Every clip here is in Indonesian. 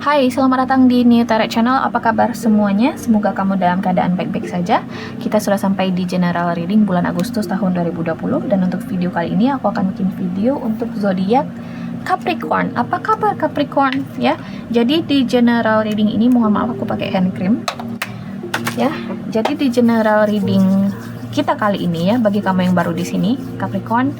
Hai, selamat datang di New Tarot Channel. Apa kabar semuanya? Semoga kamu dalam keadaan baik-baik saja. Kita sudah sampai di general reading bulan Agustus tahun 2020. Dan untuk video kali ini aku akan bikin video untuk zodiak Capricorn. Apa kabar Capricorn? Ya, jadi di general reading ini, mohon maaf aku pakai hand cream. Ya, jadi di general reading kita kali ini ya, bagi kamu yang baru di sini, Capricorn,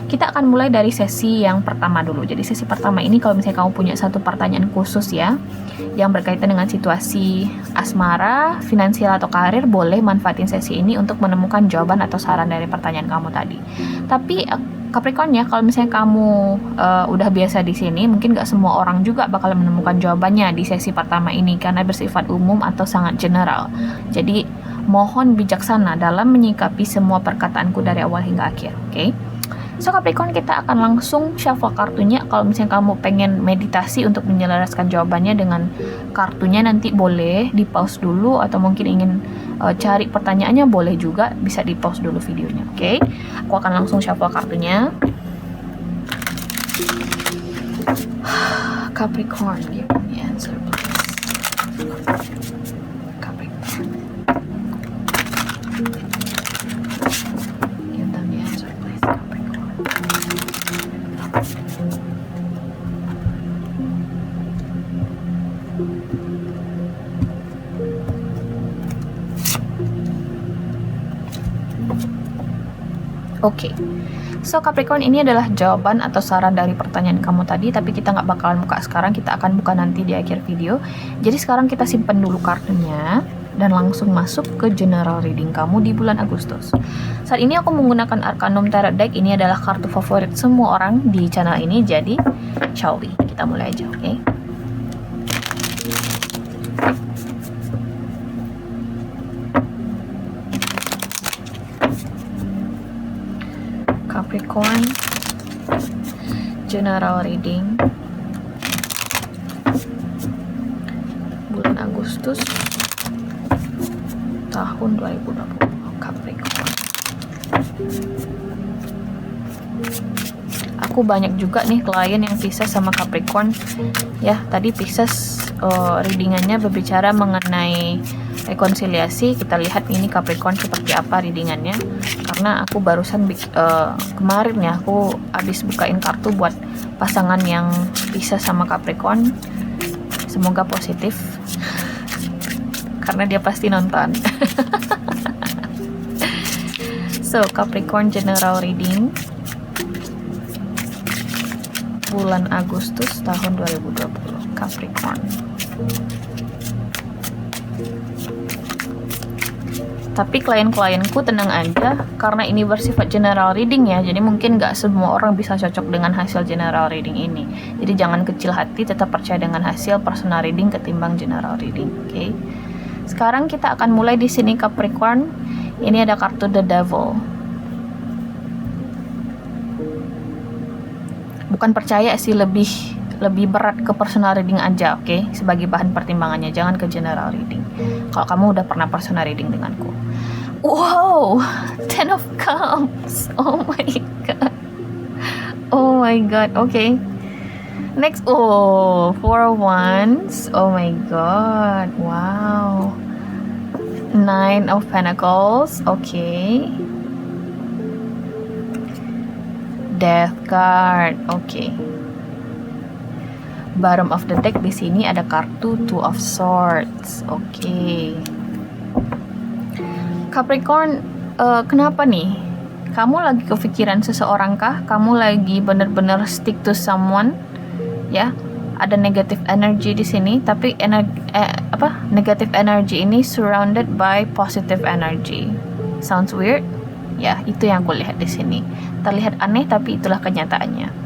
kita akan mulai dari sesi yang pertama dulu. Jadi sesi pertama ini kalau misalnya kamu punya satu pertanyaan khusus ya, yang berkaitan dengan situasi asmara, finansial atau karir, boleh manfaatin sesi ini untuk menemukan jawaban atau saran dari pertanyaan kamu tadi. Tapi Capricorn ya, kalau misalnya kamu udah biasa di sini, mungkin gak semua orang juga bakal menemukan jawabannya di sesi pertama ini karena bersifat umum atau sangat general. Jadi mohon bijaksana dalam menyikapi semua perkataanku dari awal hingga akhir, oke? So Capricorn, kita akan langsung shuffle kartunya. Kalau misalnya kamu pengen meditasi untuk menyelaraskan jawabannya dengan kartunya, nanti boleh di pause dulu, atau mungkin ingin cari pertanyaannya boleh juga, bisa di pause dulu videonya, oke? Aku akan langsung shuffle kartunya. Capricorn, give me answer please. Capricorn, give them the answer please. Capricorn. Oke, so Capricorn, ini adalah jawaban atau saran dari pertanyaan kamu tadi, tapi kita nggak bakalan buka sekarang, kita akan buka nanti di akhir video. Jadi sekarang kita simpen dulu kartunya dan langsung masuk ke general reading kamu di bulan Agustus. Saat ini aku menggunakan Arcanum Tarot Deck, ini adalah kartu favorit semua orang di channel ini, jadi shall we? Kita mulai aja, oke? Capricorn general reading bulan Agustus tahun 2020. Capricorn, aku banyak juga nih klien yang Pisces sama Capricorn ya. Tadi Pisces readingannya berbicara mengenai rekonsiliasi. Kita lihat ini Capricorn seperti apa readingannya, karena aku barusan kemarin ya, aku habis bukain kartu buat pasangan yang Pisces sama Capricorn. Semoga positif karena dia pasti nonton. So Capricorn general reading bulan Agustus tahun 2020. Capricorn, tapi klien-klienku tenang aja, karena ini bersifat general reading ya, jadi mungkin gak semua orang bisa cocok dengan hasil general reading ini. Jadi jangan kecil hati, tetap percaya dengan hasil personal reading ketimbang general reading, oke? Sekarang kita akan mulai di sini Capricorn. Ini ada kartu The Devil. Bukan percaya sih, lebih berat ke personal reading aja, oke? Sebagai bahan pertimbangannya, jangan ke general reading. Kalau kamu udah pernah personal reading denganku. Wow, Ten of Cups. Oh my god. Oh my god. Okay. Next, Four of Wands. Oh my god. Wow. Nine of Pentacles. Okay. Death card. Okay. Bottom of the deck di sini ada kartu Two of Swords. Oke. Capricorn, kenapa nih? Kamu lagi kepikiran seseorang kah? Kamu lagi bener-bener stick to someone? Ya, ada negative energy di sini, tapi negative energy ini surrounded by positive energy. Sounds weird? Ya, itu yang aku lihat di sini. Terlihat aneh, tapi itulah kenyataannya.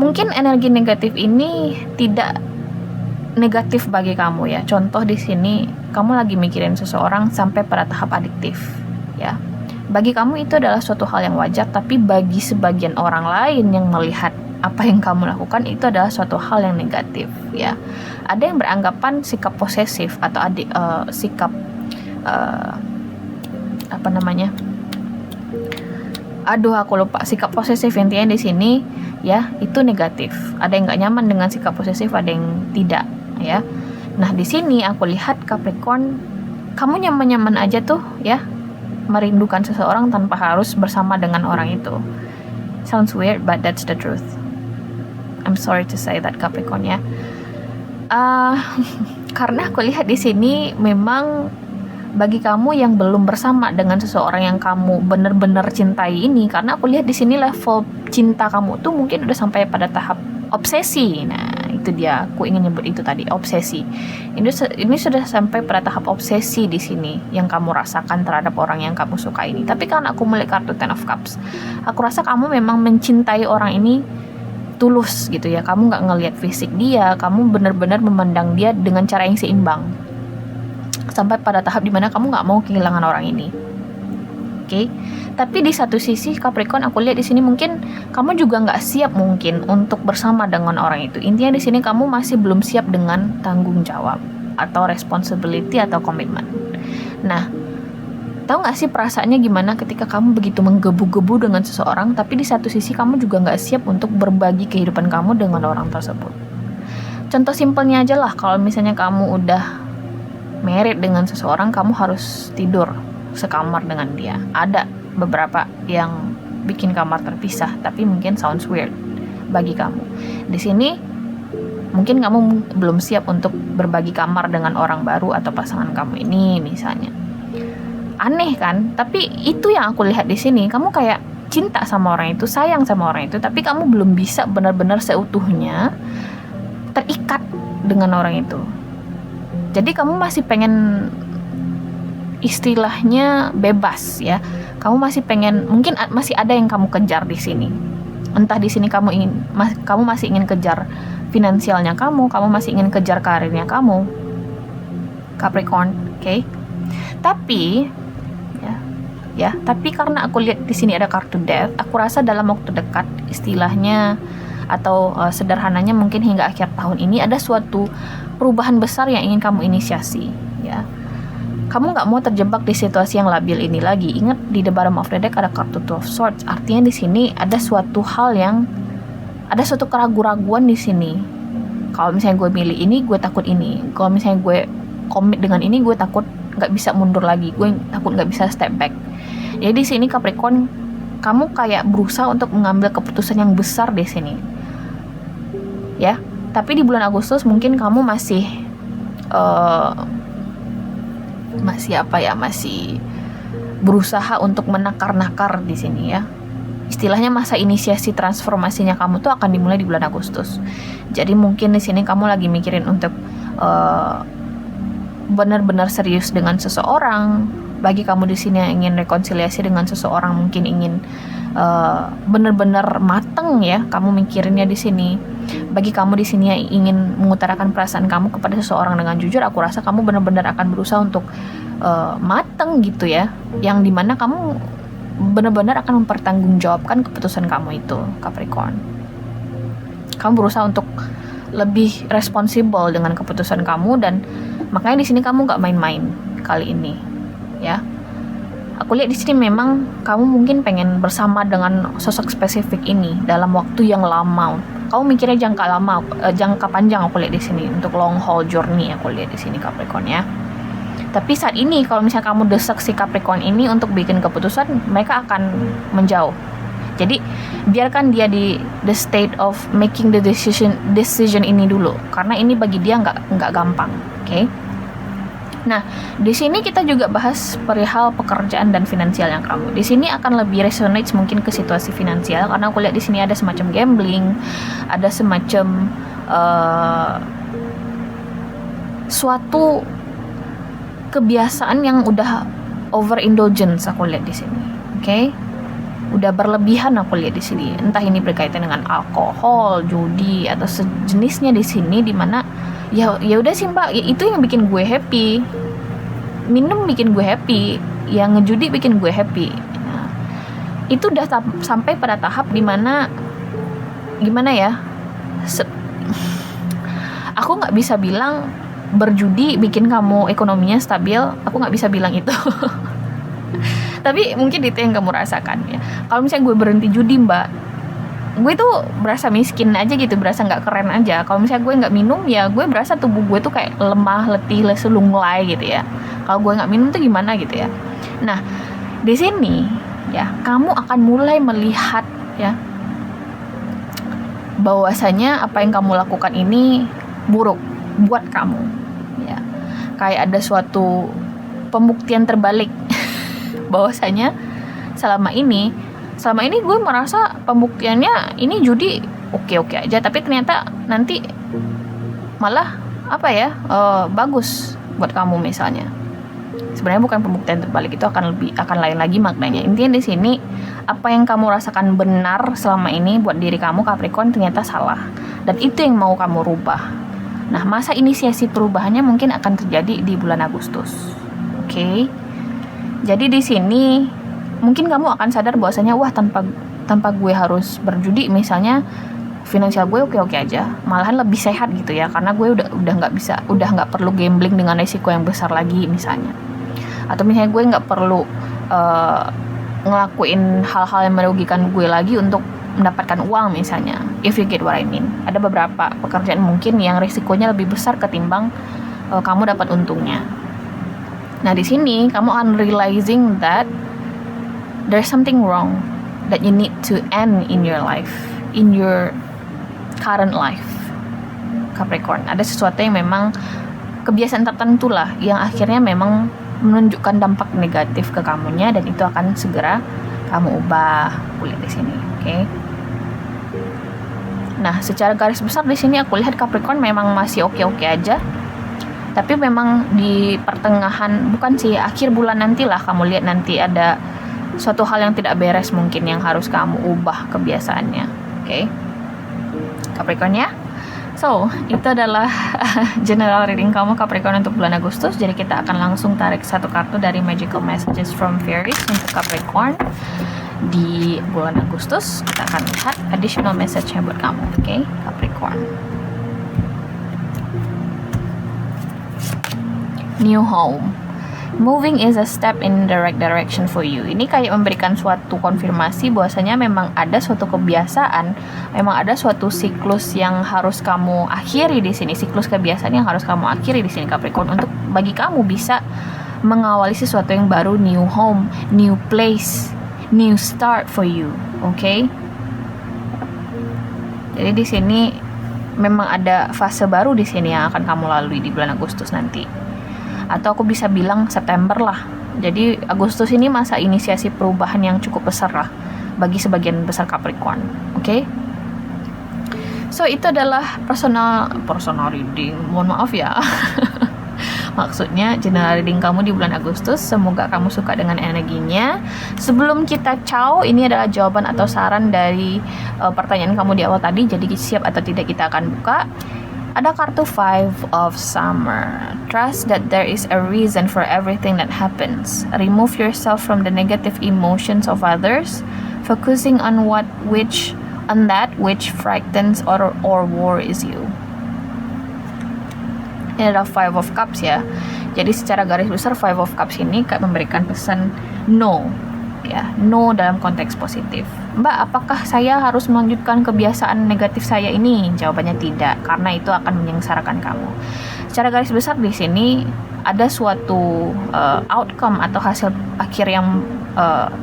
Mungkin energi negatif ini tidak negatif bagi kamu ya. Contoh di sini, kamu lagi mikirin seseorang sampai pada tahap adiktif ya. Bagi kamu itu adalah suatu hal yang wajar, tapi bagi sebagian orang lain yang melihat apa yang kamu lakukan itu adalah suatu hal yang negatif ya. Ada yang beranggapan sikap posesif atau sikap aduh aku lupa, sikap posesif intinya di sini ya, itu negatif. Ada yang nggak nyaman dengan sikap posesif, ada yang tidak ya. Nah di sini aku lihat Capricorn, kamu nyaman-nyaman aja tuh ya, merindukan seseorang tanpa harus bersama dengan orang itu. Sounds weird but that's the truth. I'm sorry to say that Capricorn ya. Karena aku lihat di sini memang bagi kamu yang belum bersama dengan seseorang yang kamu benar-benar cintai ini, karena aku lihat di sini level cinta kamu tuh mungkin udah sampai pada tahap obsesi. Nah itu dia, aku ingin nyebut itu tadi, obsesi. Ini sudah sampai pada tahap obsesi di sini yang kamu rasakan terhadap orang yang kamu suka ini. Tapi kan aku melihat kartu Ten of Cups, aku rasa kamu memang mencintai orang ini tulus gitu ya. Kamu nggak ngelihat fisik dia, kamu benar-benar memandang dia dengan cara yang seimbang sampai pada tahap dimana kamu nggak mau kehilangan orang ini. Oke. Tapi di satu sisi Capricorn, aku lihat di sini mungkin kamu juga nggak siap mungkin untuk bersama dengan orang itu. Intinya di sini kamu masih belum siap dengan tanggung jawab atau responsibility atau komitmen. Nah, tahu nggak sih perasaannya gimana ketika kamu begitu menggebu-gebu dengan seseorang, tapi di satu sisi kamu juga nggak siap untuk berbagi kehidupan kamu dengan orang tersebut. Contoh simpelnya aja lah, kalau misalnya kamu udah married dengan seseorang, kamu harus tidur sekamar dengan dia. Ada beberapa yang bikin kamar terpisah, tapi mungkin sounds weird bagi kamu. Di sini mungkin kamu belum siap untuk berbagi kamar dengan orang baru atau pasangan kamu ini misalnya. Aneh kan? Tapi itu yang aku lihat di sini. Kamu kayak cinta sama orang itu, sayang sama orang itu, tapi kamu belum bisa benar-benar seutuhnya terikat dengan orang itu. Jadi kamu masih pengen istilahnya bebas ya. Kamu masih pengen, mungkin masih ada yang kamu kejar di sini. Entah di sini kamu masih ingin kejar finansialnya kamu masih ingin kejar karirnya kamu, Capricorn, oke? Tapi tapi karena aku lihat di sini ada kartu Death, aku rasa dalam waktu dekat, istilahnya atau sederhananya mungkin hingga akhir tahun ini, ada suatu perubahan besar yang ingin kamu inisiasi ya. Kamu nggak mau terjebak di situasi yang labil ini lagi. Ingat di the bottom of the deck ada kartu Two of Swords, artinya di sini ada suatu hal yang, ada suatu keraguan-raguan di sini. Kalau misalnya gue milih ini, gue takut ini. Kalau misalnya gue komit dengan ini, gue takut nggak bisa mundur lagi. Gue takut nggak bisa step back. Jadi di sini Capricorn, kamu kayak berusaha untuk mengambil keputusan yang besar di sini, ya. Tapi di bulan Agustus mungkin kamu masih berusaha untuk menakar-nakar di sini ya. Istilahnya masa inisiasi transformasinya kamu tuh akan dimulai di bulan Agustus. Jadi mungkin di sini kamu lagi mikirin untuk benar-benar serius dengan seseorang. Bagi kamu di sini yang ingin rekonsiliasi dengan seseorang, mungkin ingin benar-benar mateng ya. Kamu mikirinnya di sini. Bagi kamu di sini yang ingin mengutarakan perasaan kamu kepada seseorang dengan jujur, aku rasa kamu benar-benar akan berusaha untuk mateng gitu ya. Yang dimana kamu benar-benar akan mempertanggungjawabkan keputusan kamu itu, Capricorn. Kamu berusaha untuk lebih responsibel dengan keputusan kamu, dan makanya di sini kamu nggak main-main kali ini, ya. Aku lihat di sini memang kamu mungkin pengen bersama dengan sosok spesifik ini dalam waktu yang lama. Kamu mikirnya jangka panjang. Aku lihat di sini untuk long haul journey. Aku lihat di sini Capricorn ya. Tapi saat ini kalau misalnya kamu desak si Capricorn ini untuk bikin keputusan, mereka akan menjauh. Jadi biarkan dia di the state of making the decision ini dulu, karena ini bagi dia nggak gampang, oke? Nah, di sini kita juga bahas perihal pekerjaan dan finansial yang kamu. Di sini akan lebih resonate mungkin ke situasi finansial, karena aku lihat di sini ada semacam gambling, ada semacam suatu kebiasaan yang udah overindulgence aku lihat di sini, oke? Udah berlebihan aku lihat di sini. Entah ini berkaitan dengan alkohol, judi atau sejenisnya di sini, dimana ya udah sih mbak, itu yang bikin gue happy. Minum bikin gue happy, yang ngejudi bikin gue happy. Nah, itu udah sampai pada tahap dimana gimana ya? Aku nggak bisa bilang berjudi bikin kamu ekonominya stabil. Aku nggak bisa bilang itu. Tapi mungkin itu yang kamu rasakan ya. Kalau misalnya gue berhenti judi, Mbak, gue tuh berasa miskin aja gitu, berasa nggak keren aja. Kalau misalnya gue nggak minum, ya gue berasa tubuh gue tuh kayak lemah, letih, lesu, lunglai gitu ya. Kalau gue nggak minum tuh gimana gitu ya. Nah, di sini ya kamu akan mulai melihat ya bahwasanya apa yang kamu lakukan ini buruk buat kamu ya. Kayak ada suatu pembuktian terbalik bahwasanya selama ini gue merasa pembuktiannya ini judi oke aja, tapi ternyata nanti malah bagus buat kamu misalnya. Sebenarnya bukan pembuktian terbalik, itu akan lain lagi maknanya. Intinya di sini apa yang kamu rasakan benar selama ini buat diri kamu Capricorn ternyata salah, dan itu yang mau kamu rubah. Nah, masa inisiasi perubahannya mungkin akan terjadi di bulan Agustus. Oke. Jadi di sini mungkin kamu akan sadar bahwasanya wah, tanpa gue harus berjudi misalnya, finansial gue oke aja, malahan lebih sehat gitu ya, karena gue udah nggak perlu gambling dengan risiko yang besar lagi misalnya, atau misalnya gue nggak perlu ngelakuin hal-hal yang merugikan gue lagi untuk mendapatkan uang misalnya, if you get what I mean. Ada beberapa pekerjaan mungkin yang risikonya lebih besar ketimbang kamu dapat untungnya. Nah, di sini kamu akan realizing that there's something wrong that you need to end in your life, in your current life, Capricorn. Ada sesuatu yang memang kebiasaan tertentu lah yang akhirnya memang menunjukkan dampak negatif ke kamunya, dan itu akan segera kamu ubah. Lihat di sini, oke? Nah, secara garis besar di sini aku lihat Capricorn memang masih oke aja. Tapi memang di pertengahan, bukan sih, akhir bulan nantilah kamu lihat nanti ada suatu hal yang tidak beres mungkin yang harus kamu ubah kebiasaannya. Oke, Capricorn ya. So, itu adalah general reading kamu Capricorn untuk bulan Agustus. Jadi kita akan langsung tarik satu kartu dari Magical Messages from Fairies untuk Capricorn di bulan Agustus. Kita akan lihat additional message-nya buat kamu. Oke, Capricorn. New home. Moving is a step in the right direction for you. Ini kayak memberikan suatu konfirmasi bahwasanya memang ada suatu kebiasaan, memang ada suatu siklus yang harus kamu akhiri di sini, siklus kebiasaan yang harus kamu akhiri di sini Capricorn, untuk bagi kamu bisa mengawali sesuatu yang baru, new home, new place, new start for you. Oke? Jadi di sini memang ada fase baru di sini yang akan kamu lalui di bulan Agustus nanti. Atau aku bisa bilang September lah. Jadi Agustus ini masa inisiasi perubahan yang cukup besar lah bagi sebagian besar Capricorn. Oke? So itu adalah personal reading. Mohon maaf ya. Maksudnya general reading kamu di bulan Agustus. Semoga kamu suka dengan energinya. Sebelum kita ciao, ini adalah jawaban atau saran dari pertanyaan kamu di awal tadi. Jadi siap atau tidak kita akan buka. Ada kartu Five of Summer. Trust that there is a reason for everything that happens. Remove yourself from the negative emotions of others, focusing on that which frightens or worries you. Ini adalah Five of Cups ya. Jadi secara garis besar Five of Cups ini kayak memberikan pesan no. Ya, no dalam konteks positif. Mbak, apakah saya harus melanjutkan kebiasaan negatif saya ini? Jawabannya tidak, karena itu akan menyengsarakan kamu. Secara garis besar di sini ada suatu outcome atau hasil akhir yang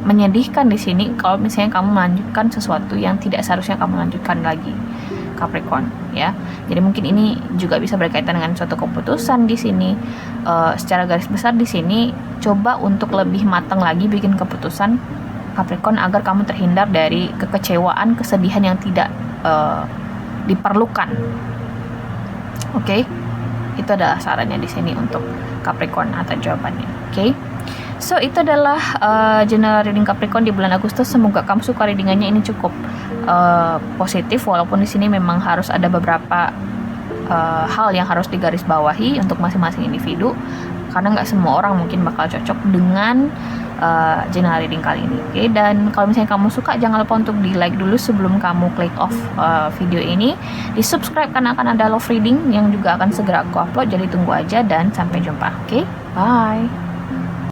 menyedihkan di sini kalau misalnya kamu melanjutkan sesuatu yang tidak seharusnya kamu lanjutkan lagi, Capricorn ya. Jadi mungkin ini juga bisa berkaitan dengan suatu keputusan di sini. Secara garis besar di sini coba untuk lebih matang lagi bikin keputusan Capricorn agar kamu terhindar dari kekecewaan, kesedihan yang tidak diperlukan. Oke? Itu adalah sarannya di sini untuk Capricorn atau jawabannya. Oke? So itu adalah general reading Capricorn di bulan Agustus. Semoga kamu suka readingannya. Ini cukup positif, walaupun di sini memang harus ada beberapa hal yang harus digarisbawahi untuk masing-masing individu, karena nggak semua orang mungkin bakal cocok dengan general reading kali ini. Oke, dan kalau misalnya kamu suka, jangan lupa untuk di like dulu sebelum kamu klik off video ini, di subscribe karena akan ada love reading yang juga akan segera aku upload. Jadi tunggu aja dan sampai jumpa. Oke, bye.